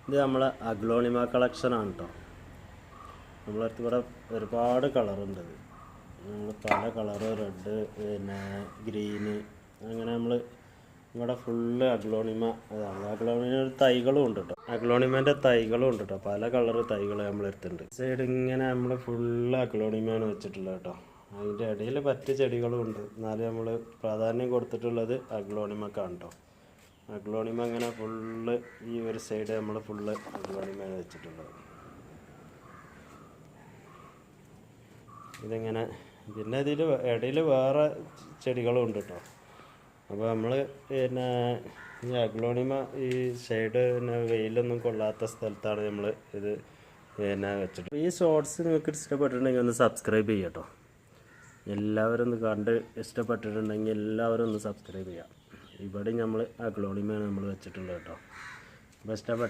ഇത് നമ്മളെ അഗ്ലോണിമ കളക്ഷനാണ് കേട്ടോ. നമ്മളടുത്ത് ഇവിടെ ഒരുപാട് കളറുണ്ട്. നമ്മൾ പല കളറ്, റെഡ്, പിന്നെ ഗ്രീന്, അങ്ങനെ നമ്മൾ ഇവിടെ ഫുള്ള് അഗ്ലോണിമ. അതാണ് അഗ്ലോണിമ തൈകളും ഉണ്ട് കേട്ടോ. അഗ്ലോണിമേൻ്റെ തൈകളും ഉണ്ട് കേട്ടോ. പല കളറ് തൈകൾ നമ്മളെടുത്തുണ്ട്. സൈഡ് ഇങ്ങനെ നമ്മൾ ഫുള്ള് അഗ്ലോണിമയാണ് വെച്ചിട്ടുള്ളത് കേട്ടോ. അതിൻ്റെ ഇടയിൽ മറ്റ് ചെടികളും ഉണ്ട്. എന്നാലും നമ്മൾ പ്രാധാന്യം കൊടുത്തിട്ടുള്ളത് അഗ്ലോണിമക്കാണ് കേട്ടോ. അഗ്ലോണിമ അങ്ങനെ ഫുള്ള് ഈ ഒരു സൈഡ് നമ്മൾ ഫുള്ള് അഗ്ലോണിമയാണ് വെച്ചിട്ടുള്ളത്. ഇതിങ്ങനെ പിന്നെ ഇതിൽ ഇടയിൽ വേറെ ചെടികളും ഉണ്ട് കേട്ടോ. അപ്പോൾ നമ്മൾ പിന്നെ ഈ അഗ്ലോണിമ ഈ സൈഡ് പിന്നെ വെയിലൊന്നും കൊള്ളാത്ത സ്ഥലത്താണ് നമ്മൾ ഇത് പിന്നെ വെച്ചിട്ട്. ഈ ഷോർട്സ് നിങ്ങൾക്ക് ഇഷ്ടപ്പെട്ടിട്ടുണ്ടെങ്കിൽ ഒന്ന് സബ്സ്ക്രൈബ് ചെയ്യാം കേട്ടോ. എല്ലാവരും ഒന്ന് കണ്ട് ഇഷ്ടപ്പെട്ടിട്ടുണ്ടെങ്കിൽ എല്ലാവരും ഒന്ന് സബ്സ്ക്രൈബ് ചെയ്യാം. ഇവിടെ നമ്മൾ അഗ്ലോണിമയാണ് നമ്മൾ വെച്ചിട്ടുള്ളത് കേട്ടോ. അപ്പോൾ ഇഷ്ടപ്പെട്ട